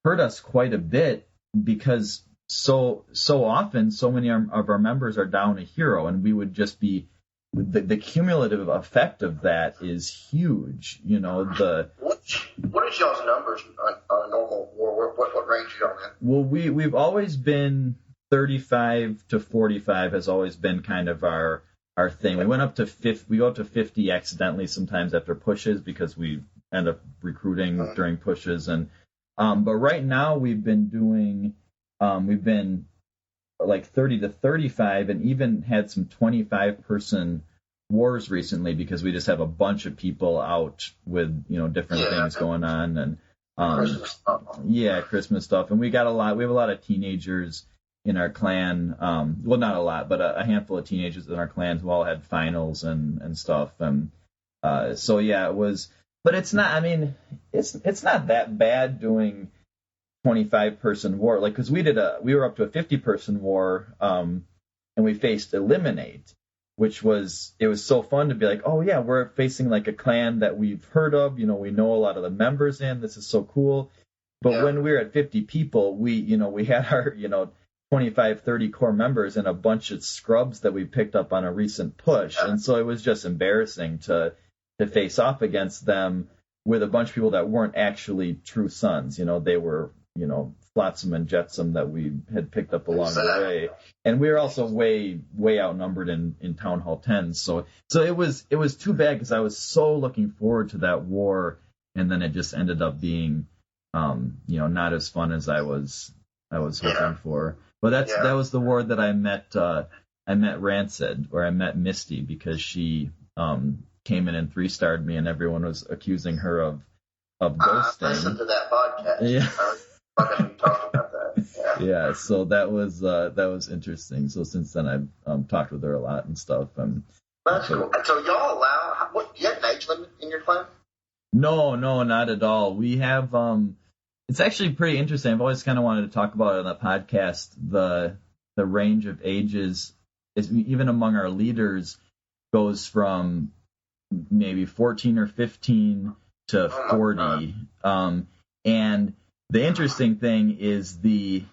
hurt us quite a bit, because so often so many of our members are down a hero, and we would just be, the cumulative effect of that is huge. What is y'all's numbers on a normal war? What range y'all in? Well, we've always been 35 to 45 has always been kind of our thing. We went up to 50. We go up to 50 accidentally sometimes after pushes, because we end up recruiting during pushes. And but right now we've been like 30 to 35, and even had some 25-person wars recently, because we just have a bunch of people out with different things going on, and Christmas stuff. And we have a lot of teenagers in our clan. Well, not a lot, but a handful of teenagers in our clan who all had finals and stuff. And so yeah, it was. But it's not. I mean, it's not that bad doing 25-person war. Like, because we were up to a 50-person war, and we faced Eliminate, which was so fun to be like, oh yeah, we're facing like a clan that we've heard of. You know, we know a lot of the members in. This is so cool. But when we were at 50 people, we had our 25, 30 core members and a bunch of scrubs that we picked up on a recent push, and so it was just embarrassing to face off against them with a bunch of people that weren't actually true sons. You know, they were, Flotsam and Jetsam that we had picked up along the way. And we were also way outnumbered in Town Hall 10. So it was too bad because I was so looking forward to that war, and then it just ended up being, not as fun as I was hoping for. But that was the war that I met Rancid, or I met Misty, because she came in and 3-starred me, and everyone was accusing her of ghosting. Listen to that podcast. Yeah. You talked about that. Yeah. So that was interesting. So since then I've talked with her a lot and stuff. That's cool. So y'all allow? Do you have an age limit in your clan? No, not at all. We have. It's actually pretty interesting. I've always kind of wanted to talk about it on the podcast. The range of ages, even among our leaders, goes from maybe 14 or 15 to 40. And the interesting thing is the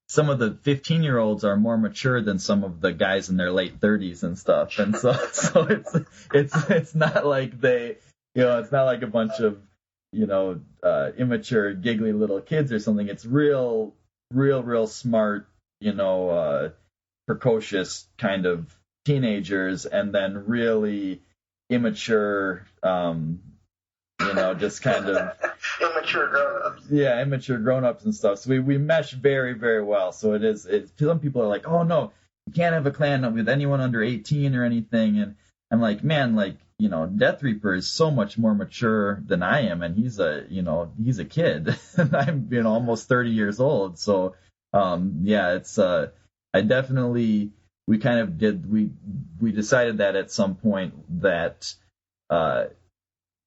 some of the 15-year-olds are more mature than some of the guys in their late 30s and stuff. And so it's not like they, it's not like a bunch of, immature, giggly little kids or something. It's real smart, precocious kind of teenagers, and then really immature, just kind of immature grown-ups. Yeah, immature grown-ups and stuff. So we mesh very, very well. So some people are like, oh no, you can't have a clan with anyone under 18 or anything. And I'm like, man, Death Reaper is so much more mature than I am, and he's a kid, and I'm almost 30 years old. So it's I definitely we decided that at some point that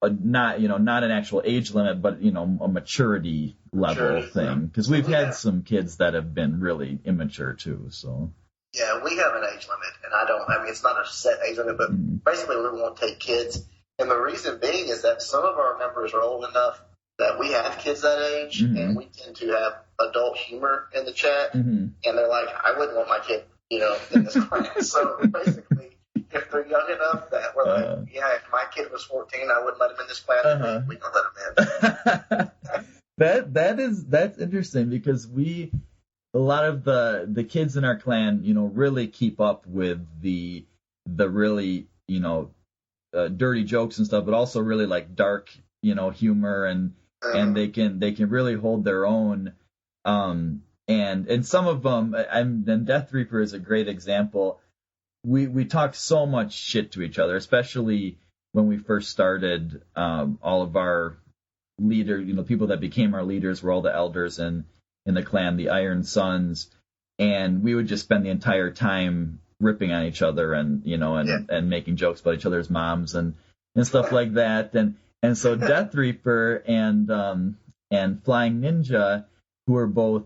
not an actual age limit, but a maturity level thing, because we've had some kids that have been really immature too. So yeah, we have an age limit, and it's not a set age limit, but basically we won't take kids. And the reason being is that some of our members are old enough that we have kids that age, and we tend to have adult humor in the chat, and they're like, I wouldn't want my kid, in this class. So basically, if they're young enough that we're like, if my kid was 14, I wouldn't let him in this class. We don't let him in. That's interesting, because a lot of the kids in our clan, really keep up with the really, dirty jokes and stuff, but also really like dark, humor, and they can really hold their own. And some of them, and Death Reaper is a great example. We talk so much shit to each other, especially when we first started. All of our leaders, people that became our leaders were all the elders in the clan, the Iron Sons, and we would just spend the entire time ripping on each other and and making jokes about each other's moms and stuff like that. And so Death Reaper and Flying Ninja, who are both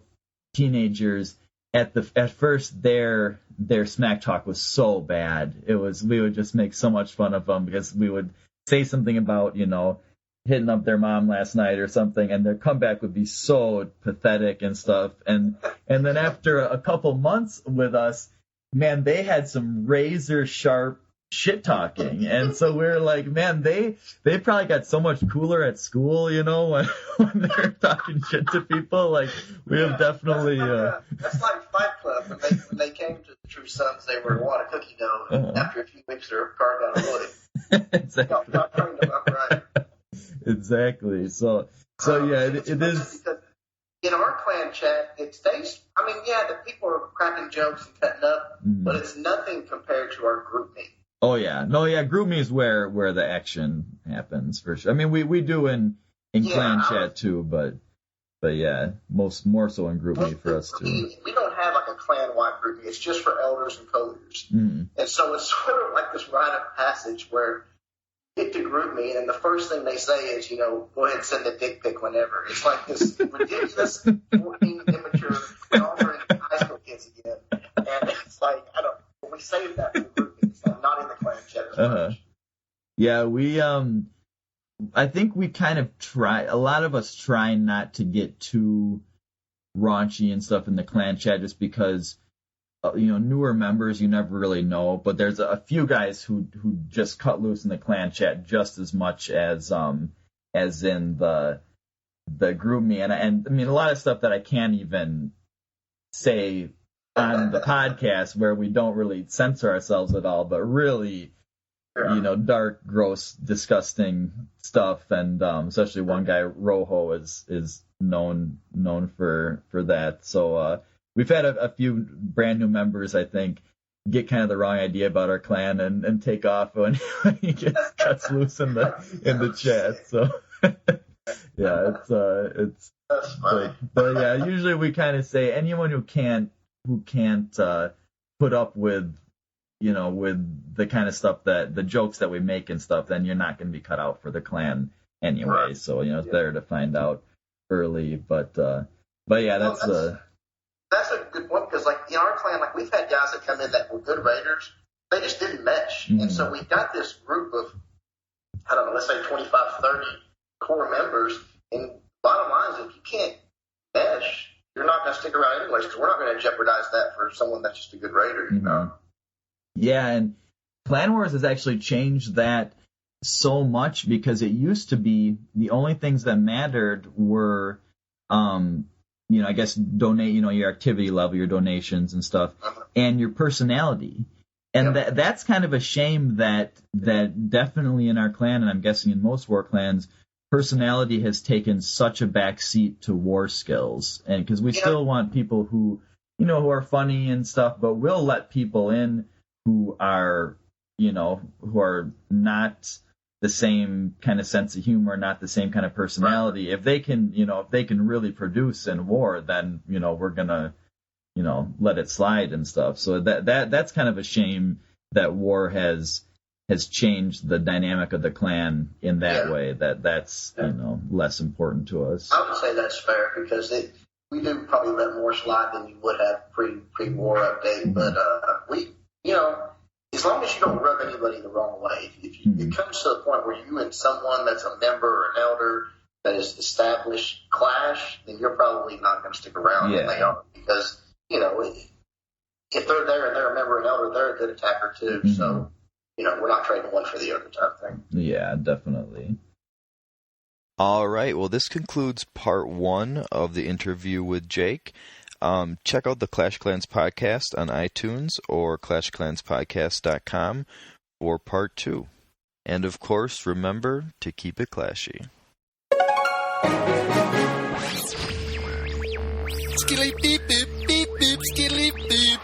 teenagers, at first their smack talk was so bad. We would just make so much fun of them, because we would say something about hitting up their mom last night or something, and their comeback would be so pathetic and stuff. And then after a couple months with us, man, they had some razor sharp shit talking, and so we're like, man, they probably got so much cooler at school, when they're talking shit to people. Like, we have definitely that's like Fight Club. When they came to the True Sons, they were a wad of cookie dough, and after a few weeks they were carved out of wood. Exactly. Not trained them up right. Exactly. So yeah, it is. Because in our clan chat, it stays. The people are cracking jokes and cutting up, but it's nothing compared to our group meet. Oh yeah, no, yeah, group me is where the action happens for sure. We do in clan chat too, but yeah, more so in group me for us too. We don't have like a clan-wide group me. It's just for elders and co-leaders. Mm. And so it's sort of like this rite of passage where you get to group me, and the first thing they say is, go ahead and send a dick pic whenever. It's like this ridiculous 14 immature, we're all high school kids again. And it's like, we save that for the group me. So I'm not in the clan chat as much. Yeah, we I think we kind of a lot of us try not to get too raunchy and stuff in the clan chat just because, newer members, you never really know. But there's a few guys who just cut loose in the clan chat just as much as in the group me. And I mean, a lot of stuff that I can't even say on the podcast where we don't really censor ourselves at all, but really, dark, gross, disgusting stuff, and especially one guy, Rojo, is known for that. So we've had a few brand new members, I think, get kind of the wrong idea about our clan and take off when he cuts loose in the chat. So yeah, it's but yeah, usually we kind of say anyone who can't put up with the kind of stuff that the jokes that we make and stuff, then you're not going to be cut out for the clan anyway. Right. So it's better to find out early. But yeah, that's a good point, because like in our clan, like we've had guys that come in that were good raiders, they just didn't mesh, and so we've got this group of let's say 25, 30 core members. And bottom line is, if you can't mesh, you're not going to stick around anyways, because we're not going to jeopardize that for someone that's just a good raider. Yeah, and Clan Wars has actually changed that so much, because it used to be the only things that mattered were, I guess donate, your activity level, your donations and stuff, and your personality. And that's kind of a shame that definitely in our clan, and I'm guessing in most war clans, personality has taken such a back seat to war skills. And because we still want people who are funny and stuff, but we'll let people in who are not the same kind of sense of humor, not the same kind of personality. If they can really produce in war, then, we're gonna, let it slide and stuff. So that's kind of a shame that war has changed the dynamic of the clan in that way, that's less important to us. I would say that's fair, because we do probably let more slide than you would have pre-war update, but we, as long as you don't rub anybody the wrong way, if it comes to a point where you and someone that's a member or an elder that is established clash, then you're probably not going to stick around when they are, because, if they're there and they're a member and elder, they're a good attacker too, so, we're not trading one for the other type thing. Yeah, definitely. All right, well, this concludes part 1 of the interview with Jake. Check out the Clash Clans podcast on iTunes or clashclanspodcast.com for part 2. And of course, remember to keep it clashy. Skilly beep beep beep beep skilly beep.